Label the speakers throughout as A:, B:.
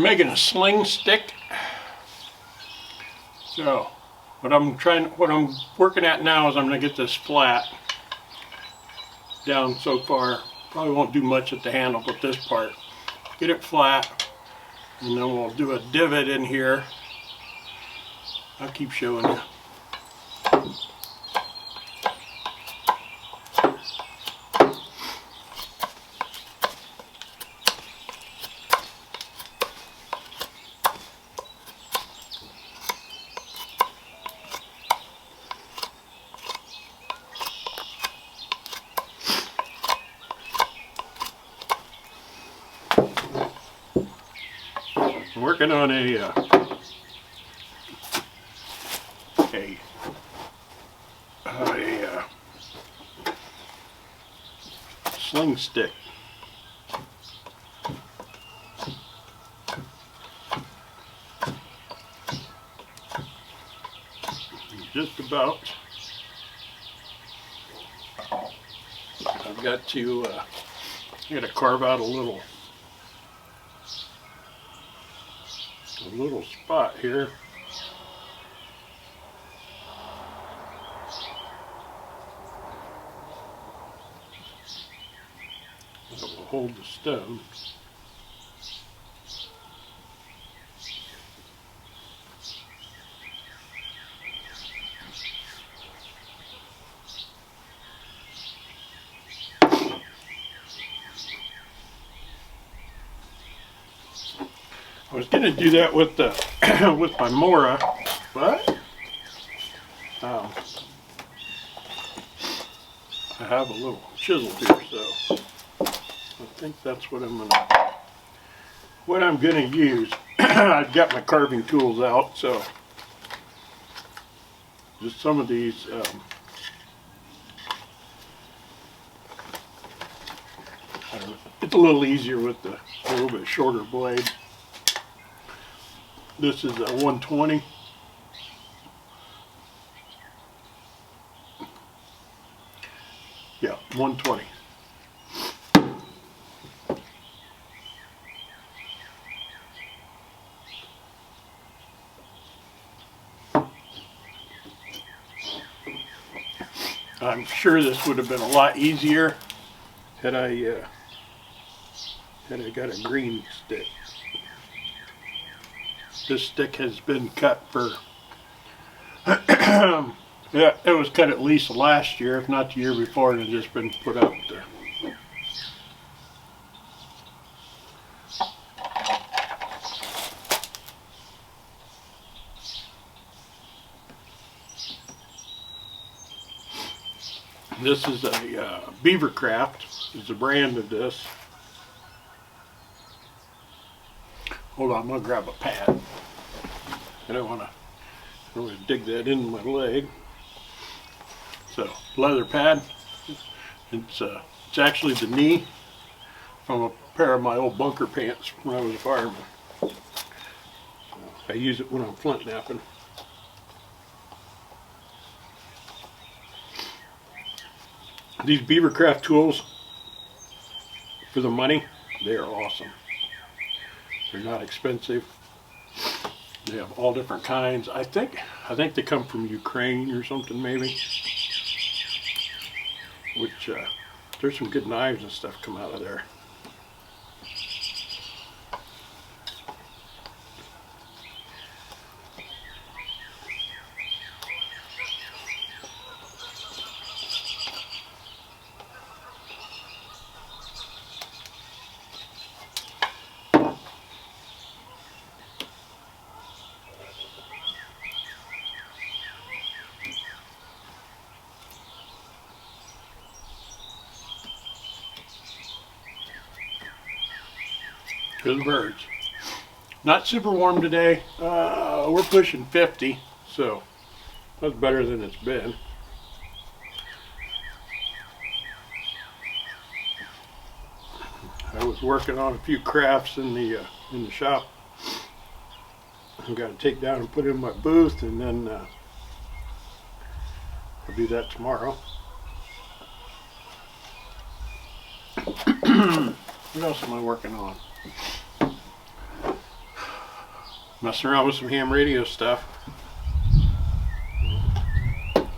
A: making a sling stick. So what I'm working at now is I'm going to get this flat down so far. Probably won't do much at the handle, but this part, get it flat, and then we'll do a divot in here. I'll keep showing you. I'm working on a sling stick. Just about. I've got to carve out a little spot here. That will hold the stone. I was going to do that with the with my Mora, but I have a little chisel here, so I think that's what I'm gonna use. I've got my carving tools out, so just some of these I don't know, it's a little easier with the little bit shorter blade. This is a 120. Yeah, 120. I'm sure this would have been a lot easier had I got a green stick. This stick has been cut for, yeah, it was cut at least last year, if not the year before, and it's just been put out there. This is a Beavercraft, is the brand of this. Hold on, I'm going to grab a pad. I don't want to dig that into my leg. So, leather pad. It's actually the knee from a pair of my old bunker pants when I was a fireman. I use it when I'm flint knapping. These Beavercraft tools, for the money, they are awesome. They're not expensive. They have all different kinds. I think they come from Ukraine or something, maybe. Which there's some good knives and stuff come out of there. To the birds. Not super warm today. We're pushing 50, so that's better than it's been. I was working on a few crafts in the shop. I've got to take down and put in my booth, and then I'll do that tomorrow. What else am I working on? Messing around with some ham radio stuff.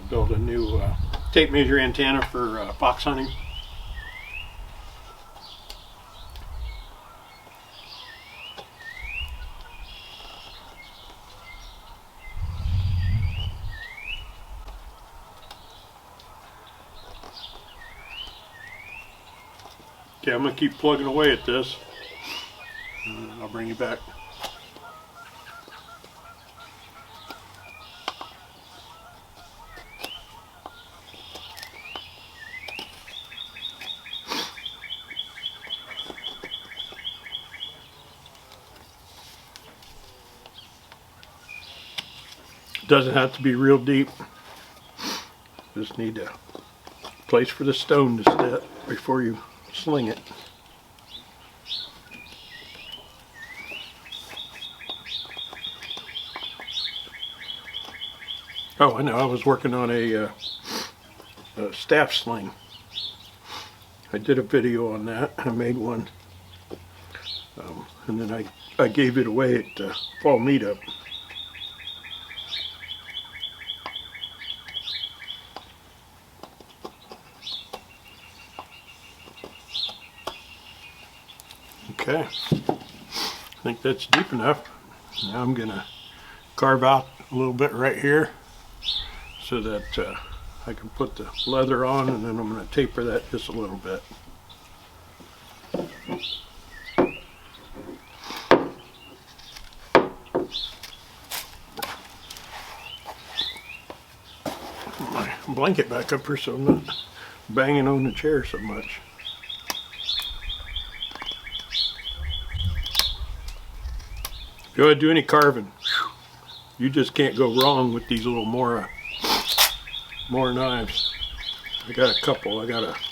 A: Built a new tape measure antenna for fox hunting. Okay, I'm going to keep plugging away at this. I'll bring you back. Doesn't have to be real deep. Just need a place for the stone to sit before you sling it. Oh, I know. I was working on a staff sling. I did a video on that. I made one, and then I gave it away at fall meetup. Okay, I think that's deep enough. Now I'm gonna carve out a little bit right here so that I can put the leather on, and then I'm gonna taper that just a little bit. Put my blanket back up here so I'm not banging on the chair so much. If you want to do any carving, you just can't go wrong with these little Mora knives. I got a couple.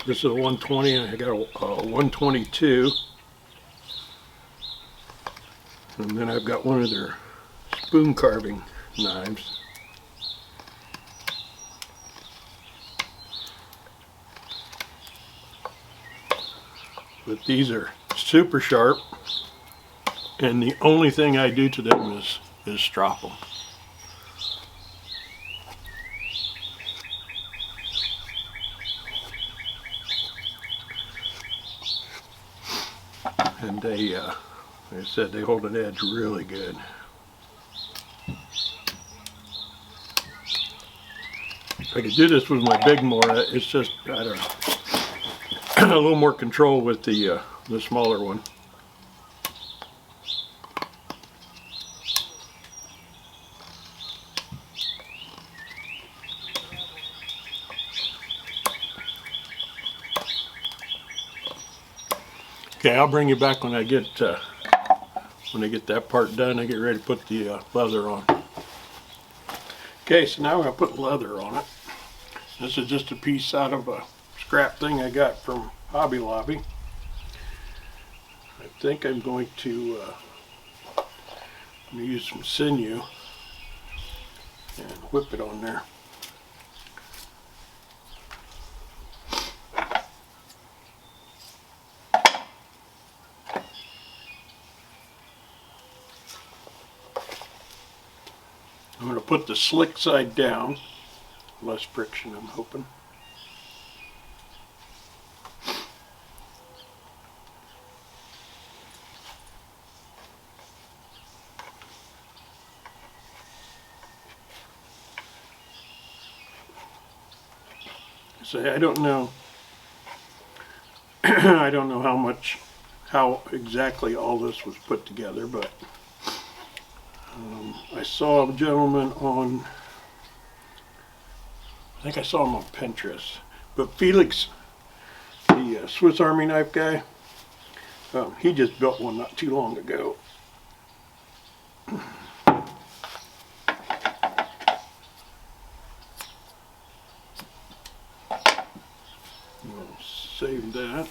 A: This is a 120, and I got a 122, and then I've got one of their spoon carving knives. But these are super sharp. And the only thing I do to them is strop them. And they, like I said, they hold an edge really good. I could do this with my big Mora. It's just, I don't know, a little more control with the smaller one. Okay, I'll bring you back when I get that part done. I get ready to put the leather on. Okay, so now I'm going to put leather on it. This is just a piece out of a scrap thing I got from Hobby Lobby. I think I'm going to use some sinew and whip it on there. I'm going to put the slick side down, less friction I'm hoping. So I don't know I don't know how exactly all this was put together, but I saw a gentleman on, I think I saw him on Pinterest, but Felix, the Swiss Army knife guy, he just built one not too long ago. I'll save that.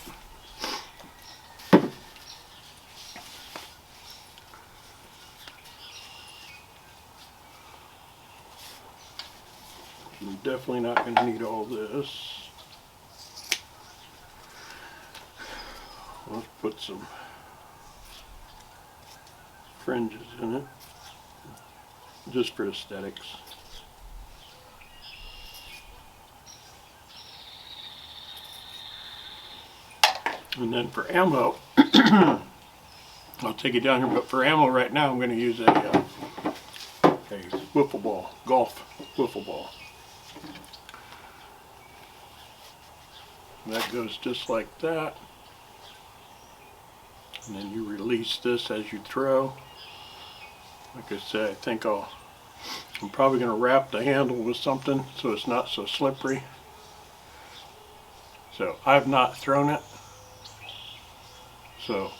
A: I'm definitely not going to need all this. Let's put some fringes in it. just for aesthetics. And then for ammo, I'll take it down here, but for ammo right now I'm going to use a wiffle ball, golf wiffle ball. And that goes just like that. And then you release this as you throw. Like I said, I think I'm probably going to wrap the handle with something so it's not so slippery. So I've not thrown it. So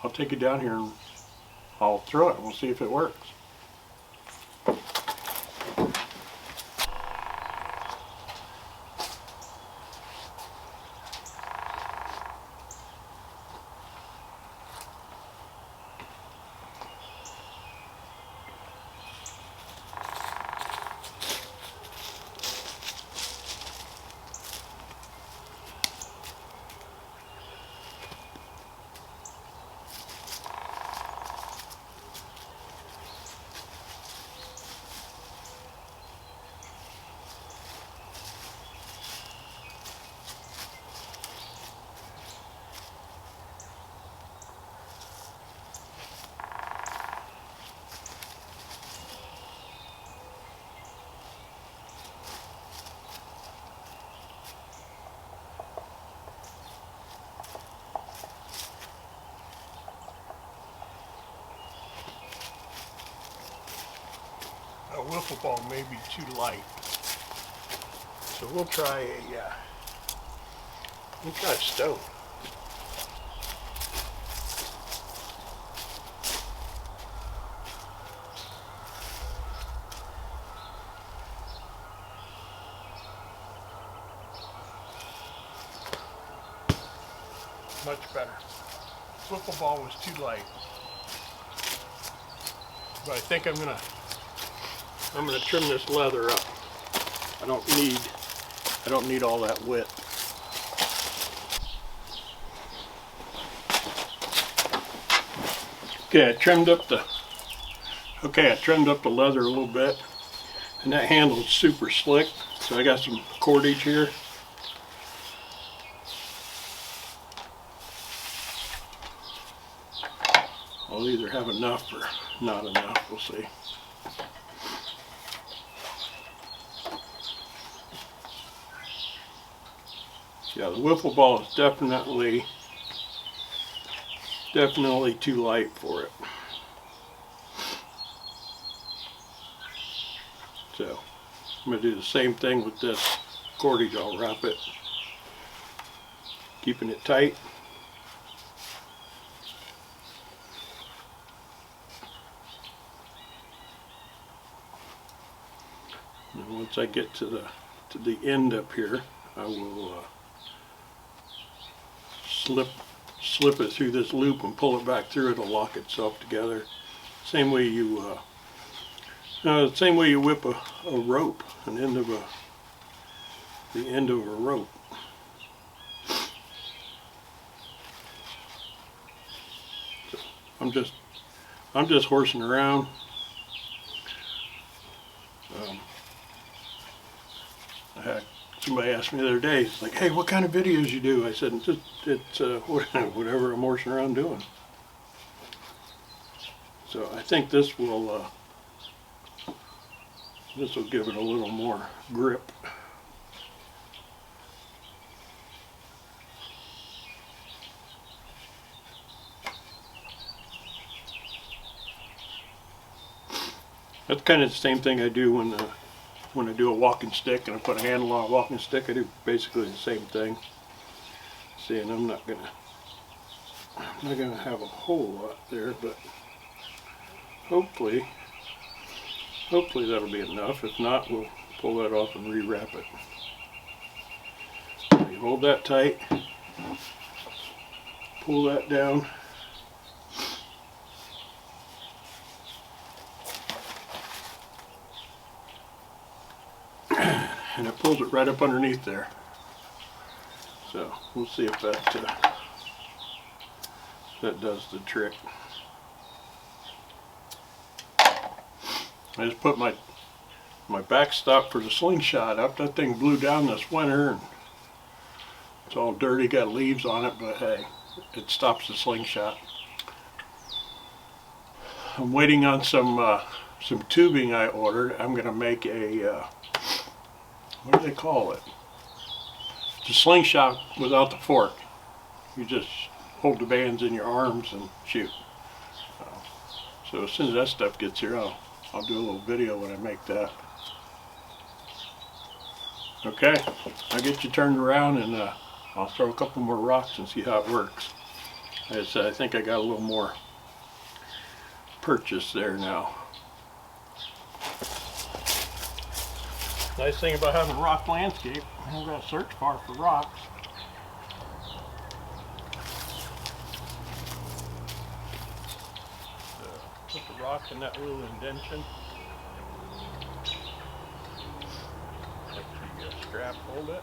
A: I'll take it down here and I'll throw it and we'll see if it works. A wiffle ball may be too light, so we'll try a stone. Much better. Wiffle ball was too light, but I think I'm gonna trim this leather up. I don't need all that width. Okay, I trimmed up the leather a little bit, and that handle's super slick. So I got some cordage here. I'll either have enough or not enough, we'll see. Yeah, the wiffle ball is definitely too light for it. So I'm going to do the same thing with this cordage. I'll wrap it, keeping it tight. And once I get to the end up here, I will slip it through this loop and pull it back through. It'll lock itself together. Same way you whip a rope, the end of a rope. So I'm just horsing around. I had somebody asked me the other day, it's like, hey, what kind of videos you do? I said, it's whatever I'm horsing around doing. So I think this will give it a little more grip. That's kind of the same thing I do when I do a walking stick and I put a handle on a walking stick. I do basically the same thing. See, and I'm not gonna have a whole lot there, but hopefully that'll be enough. If not, we'll pull that off and rewrap it. So you hold that tight, pull that down. And it pulls it right up underneath there. So we'll see if that does the trick. I just put my backstop for the slingshot up. That thing blew down this winter and it's all dirty, got leaves on it, but hey, it stops the slingshot. I'm waiting on some tubing I ordered. I'm gonna make a what do they call it? It's a slingshot without the fork. You just hold the bands in your arms and shoot. So as soon as that stuff gets here, I'll do a little video when I make that. Okay, I'll get you turned around and I'll throw a couple more rocks and see how it works. As I said, I think I got a little more purchase there now. Nice thing about having a rock landscape, I don't got to search far for rocks. Put the rock in that little indention. Let the strap hold it.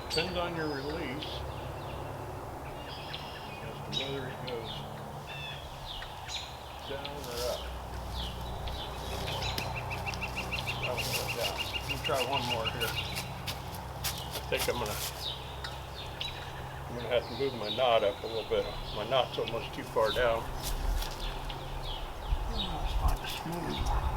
A: Depends on your release as to whether it goes down or up. I will go down. Let me try one more here. I think I'm gonna have to move my knot up a little bit. My knot's almost too far down. Let's find a smooth one.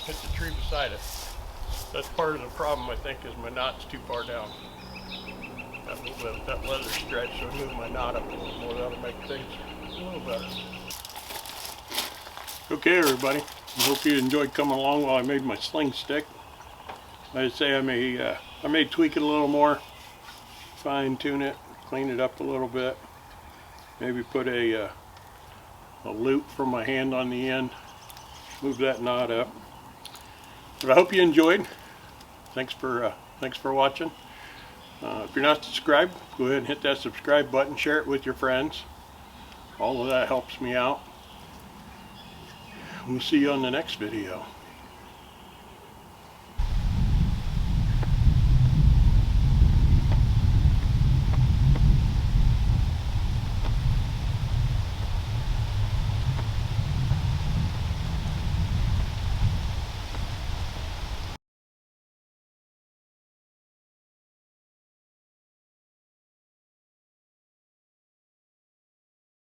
A: Hit the tree beside it. That's part of the problem, I think, is my knot's too far down. That little bit, that leather stretch, so I move my knot up a little more. That'll make things a little better. Okay, everybody. I hope you enjoyed coming along while I made my sling stick. Like I say, I may tweak it a little more, fine tune it, clean it up a little bit. Maybe put a loop from my hand on the end. Move that knot up. But I hope you enjoyed. Thanks for watching. If you're not subscribed, go ahead and hit that subscribe button. Share it with your friends. All of that helps me out. We'll see you on the next video.